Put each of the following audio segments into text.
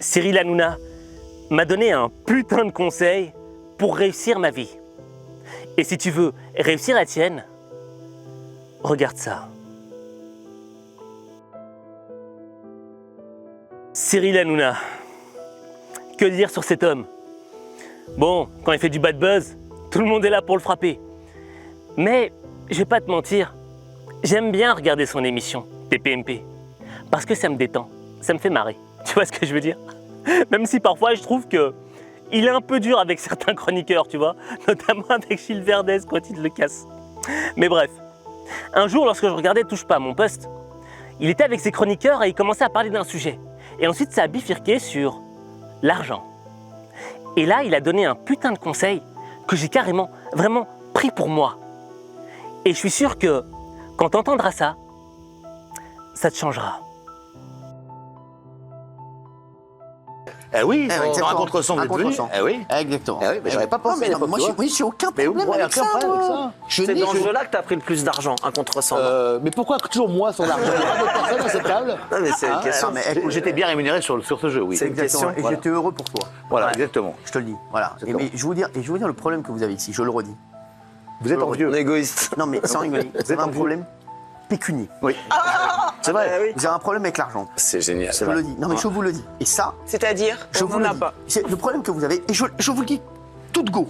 Cyril Hanouna m'a donné un putain de conseil pour réussir ma vie. Et si tu veux réussir la tienne, regarde ça. Cyril Hanouna. Que dire sur cet homme? Bon, quand il fait du bad buzz, tout le monde est là pour le frapper. Mais, je vais pas te mentir, j'aime bien regarder son émission, TPMP, parce que ça me détend, ça me fait marrer. Tu vois ce que je veux dire? Même si parfois je trouve que il est un peu dur avec certains chroniqueurs, tu vois, notamment avec Gilles Verdez quand il le casse. Mais bref, un jour lorsque je regardais Touche pas à mon poste, il était avec ses chroniqueurs et il commençait à parler d'un sujet. Et ensuite ça a bifurqué sur l'argent. Et là, il a donné un putain de conseil que j'ai carrément, vraiment pris pour moi. Et je suis sûr que quand tu entendras ça, ça te changera. Eh oui, exactement. sur un contresens, vous êtes venu. Eh oui. Exactement. Eh oui, mais j'aurais pas pensé à l'époque, Moi, tu vois. j'ai aucun Mais problème ouais, avec ça. aucun problème avec moi. ça. Je C'est n'ai- dans ce je- jeu-là que tu as pris le plus d'argent, un contre-sang. Mais pourquoi toujours moi sur l'argent? Il y a pas d'autres personnes à cette table. Non, mais c'est une question. non, mais J'étais bien rémunéré sur ce jeu, oui. C'est une question. Exactement. Et Voilà. j'étais heureux pour toi. Voilà, Ouais. exactement. Je te le dis. Voilà. Exactement. Mais je vais vous dire le problème que vous avez ici. Je le redis. Vous êtes On envieux. On est égoïste. Non, mais sans rigoler. Vous avez un problème pécunier. Oui. C'est vrai. oui. Vous avez un problème avec l'argent. C'est génial. Je vous le dis. Non, mais je vous le dis. Et ça, C'est-à-dire, je on vous n'en le a dis. pas. C'est le problème que vous avez. Et je vous le dis tout de go.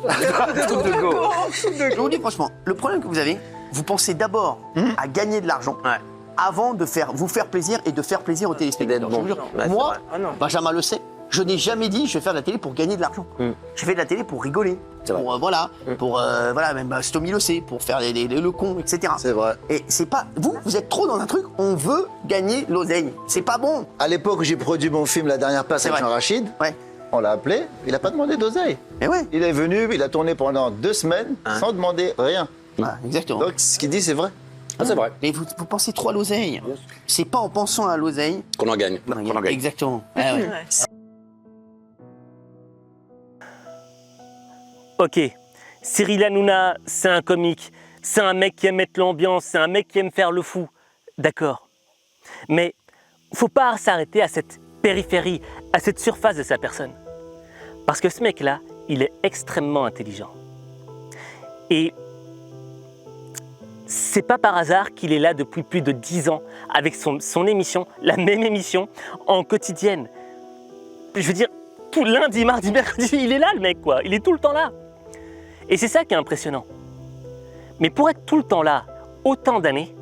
Je vous le dis franchement. Le problème que vous avez, vous pensez d'abord à gagner de l'argent. Ouais. Avant de vous faire plaisir et de faire plaisir aux téléspectateurs. D'être Je vous bon. jure, Ouais, c'est moi, vrai. Ah non. Benjamin le sait, je n'ai jamais dit je vais faire de la télé pour gagner de l'argent. Je fais de la télé pour rigoler. C'est vrai. Pour, voilà, même Stomy le sait, pour faire le con, etc. C'est vrai. Et c'est pas. Vous êtes trop dans un truc, on veut gagner l'oseille. C'est pas bon. À l'époque où j'ai produit mon film La Dernière Place C'est avec vrai. Jean Rachid, Ouais. on l'a appelé, il n'a pas demandé d'oseille. Mais ouais. Il est venu, il a tourné pendant 2 semaines sans demander rien. Voilà, exactement. Donc ce qu'il dit, c'est vrai. Ah, c'est vrai. Mais vous pensez trop à l'oseille. C'est pas en pensant à l'oseille. Qu'on en gagne. qu'on en gagne. Exactement. Ah ouais. Ouais. Ok, Cyril Hanouna, c'est un comique, c'est un mec qui aime mettre l'ambiance, c'est un mec qui aime faire le fou. D'accord. Mais faut pas s'arrêter à cette périphérie, à cette surface de sa personne. Parce que ce mec-là, il est extrêmement intelligent. Et c'est pas par hasard qu'il est là depuis plus de 10 ans avec son émission, la même émission, en quotidienne. Je veux dire, tout lundi, mardi, mercredi, il est là le mec quoi, il est tout le temps là. Et c'est ça qui est impressionnant. Mais pour être tout le temps là, autant d'années,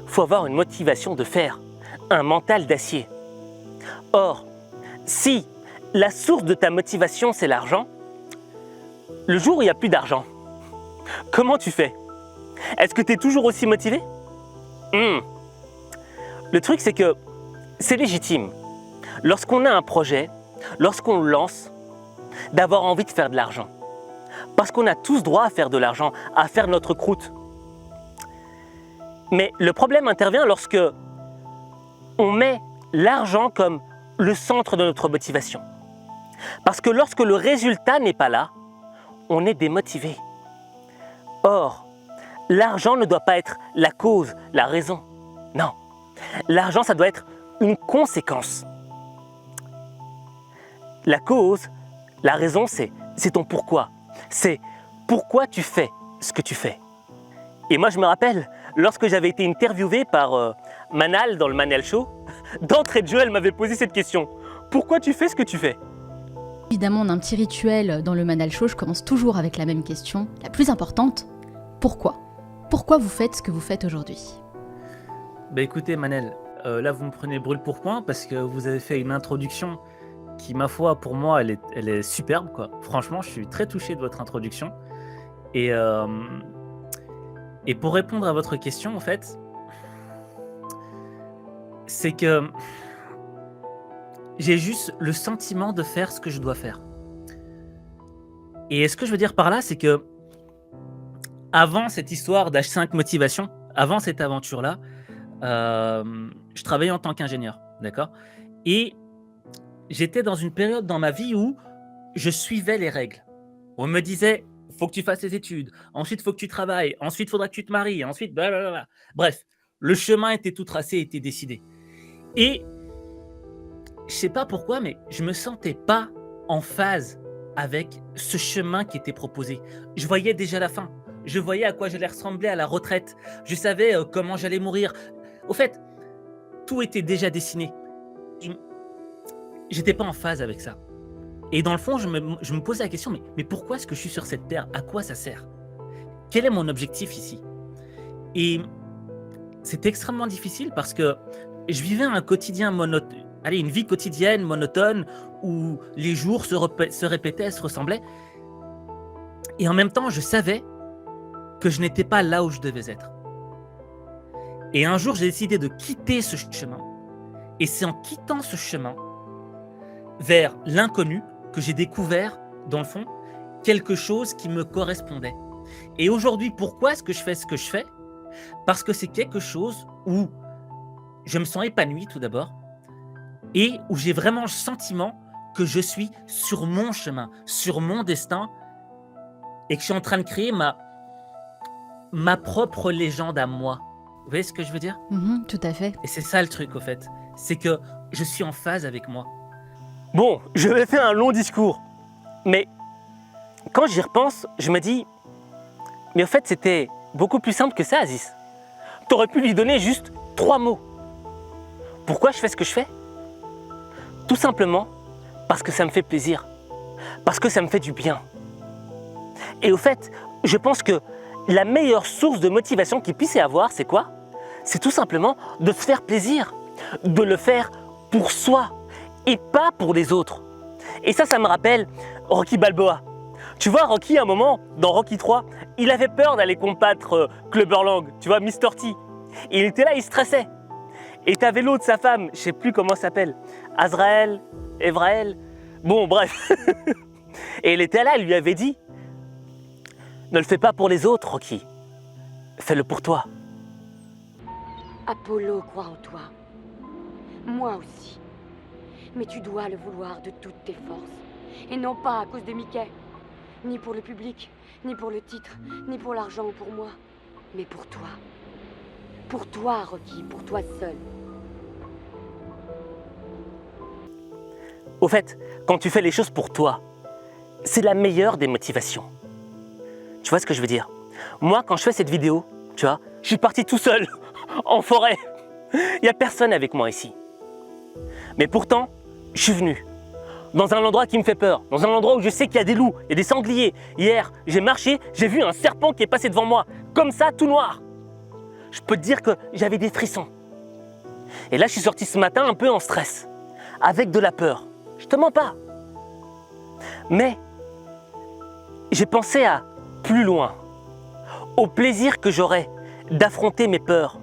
faut avoir une motivation de fer, un mental d'acier. Or, si la source de ta motivation c'est l'argent, le jour où il n'y a plus d'argent, comment tu fais? Est-ce que tu es toujours aussi motivé? Le truc c'est que c'est légitime. Lorsqu'on a un projet, lorsqu'on le lance, d'avoir envie de faire de l'argent. Parce qu'on a tous droit à faire de l'argent, à faire notre croûte. Mais le problème intervient lorsque on met l'argent comme le centre de notre motivation. Parce que lorsque le résultat n'est pas là, on est démotivé. Or, l'argent ne doit pas être la cause, la raison. Non. L'argent, ça doit être une conséquence. La cause, la raison, c'est ton pourquoi. C'est pourquoi tu fais ce que tu fais. Et moi, je me rappelle, lorsque j'avais été interviewé par Manal dans le Manal Show, d'entrée de jeu, elle m'avait posé cette question. Pourquoi tu fais ce que tu fais? Évidemment, on a un petit rituel dans le Manal Show. Je commence toujours avec la même question, la plus importante. Pourquoi? Pourquoi vous faites ce que vous faites aujourd'hui? Bah écoutez Manel, là vous me prenez brûle pour point parce que vous avez fait une introduction qui, ma foi, pour moi, elle est superbe, quoi. Franchement, je suis très touché de votre introduction. Et pour répondre à votre question, en fait, c'est que j'ai juste le sentiment de faire ce que je dois faire. Et ce que je veux dire par là, c'est que avant cette histoire d'H5 Motivation, avant cette aventure-là, je travaillais en tant qu'ingénieur, d'accord? Et j'étais dans une période dans ma vie où je suivais les règles. On me disait, faut que tu fasses tes études, ensuite faut que tu travailles, ensuite faudra que tu te maries, ensuite blablabla. Bref, le chemin était tout tracé, était décidé. Et je sais pas pourquoi, mais je me sentais pas en phase avec ce chemin qui était proposé. Je voyais déjà la fin. Je voyais à quoi j'allais ressembler à la retraite. Je savais comment j'allais mourir. Au fait, tout était déjà dessiné. J'étais pas en phase avec ça. Et dans le fond, je me posais la question, mais pourquoi est-ce que je suis sur cette terre? À quoi ça sert? Quel est mon objectif ici? Et c'était extrêmement difficile parce que je vivais un quotidien monotone. Allez, une vie quotidienne monotone où les jours se répétaient, se ressemblaient. Et en même temps, je savais que je n'étais pas là où je devais être. Et un jour, j'ai décidé de quitter ce chemin. Et c'est en quittant ce chemin vers l'inconnu que j'ai découvert, dans le fond, quelque chose qui me correspondait. Et aujourd'hui, pourquoi est-ce que je fais ce que je fais? Parce que c'est quelque chose où je me sens épanoui tout d'abord et où j'ai vraiment le sentiment que je suis sur mon chemin, sur mon destin et que je suis en train de créer ma propre légende à moi. Vous voyez ce que je veux dire? Tout à fait. Et c'est ça le truc au fait, c'est que je suis en phase avec moi. Bon, je vais faire un long discours, mais quand j'y repense, je me dis, mais en fait c'était beaucoup plus simple que ça, Aziz. T'aurais pu lui donner juste 3 mots. Pourquoi je fais ce que je fais? Tout simplement parce que ça me fait plaisir, parce que ça me fait du bien. Et au fait, je pense que la meilleure source de motivation qu'il puisse y avoir, c'est quoi? C'est tout simplement de se faire plaisir, de le faire pour soi et pas pour les autres. Et ça me rappelle Rocky Balboa. Tu vois, Rocky, à un moment, dans Rocky 3, il avait peur d'aller combattre Clubber Lang, tu vois, Mr. T. Et il était là, il stressait. Et t'avais l'autre, sa femme, je sais plus comment elle s'appelle, Azrael, Evraël, bon bref. Et elle était là, elle lui avait dit, ne le fais pas pour les autres, Rocky, fais-le pour toi. Apollo croit en toi. Moi aussi. Mais tu dois le vouloir de toutes tes forces. Et non pas à cause de Mickey. Ni pour le public, ni pour le titre, ni pour l'argent ou pour moi. Mais pour toi. Pour toi, Rocky, pour toi seul. Au fait, quand tu fais les choses pour toi, c'est la meilleure des motivations. Tu vois ce que je veux dire? Moi, quand je fais cette vidéo, tu vois, je suis parti tout seul, en forêt. Il n'y a personne avec moi ici. Mais pourtant, je suis venu dans un endroit qui me fait peur, dans un endroit où je sais qu'il y a des loups, il y a des sangliers. Hier, j'ai marché, j'ai vu un serpent qui est passé devant moi, comme ça, tout noir. Je peux te dire que j'avais des frissons. Et là, je suis sorti ce matin un peu en stress, avec de la peur. Je te mens pas. Mais j'ai pensé à plus loin, au plaisir que j'aurais d'affronter mes peurs,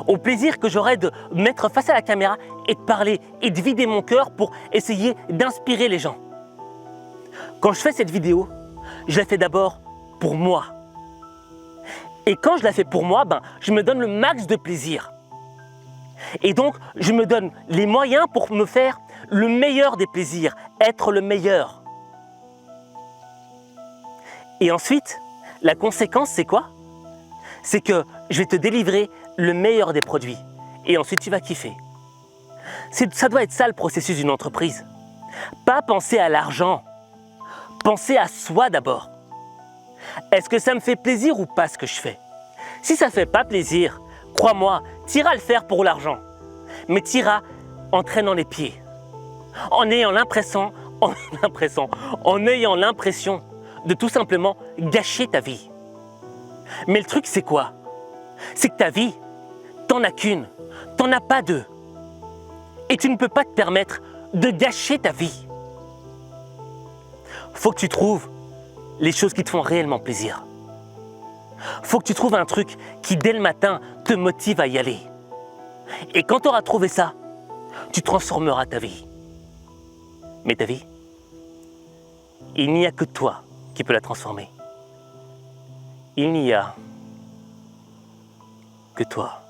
au plaisir que j'aurais de me mettre face à la caméra et de parler et de vider mon cœur pour essayer d'inspirer les gens. Quand je fais cette vidéo, je la fais d'abord pour moi. Et quand je la fais pour moi, je me donne le max de plaisir. Et donc, je me donne les moyens pour me faire le meilleur des plaisirs, être le meilleur. Et ensuite, la conséquence, c'est quoi? C'est que je vais te délivrer le meilleur des produits. Et ensuite, tu vas kiffer. Ça doit être ça le processus d'une entreprise. Pas penser à l'argent. Penser à soi d'abord. Est-ce que ça me fait plaisir ou pas ce que je fais? Si ça ne fait pas plaisir, crois-moi, tu iras le faire pour l'argent. Mais tu iras en traînant les pieds. En ayant l'impression de tout simplement gâcher ta vie. Mais le truc, c'est quoi? C'est que ta vie, t'en as qu'une, t'en as pas deux. Et tu ne peux pas te permettre de gâcher ta vie. Faut que tu trouves les choses qui te font réellement plaisir. Faut que tu trouves un truc qui, dès le matin, te motive à y aller. Et quand tu auras trouvé ça, tu transformeras ta vie. Mais ta vie, il n'y a que toi qui peux la transformer. Il n'y a que toi.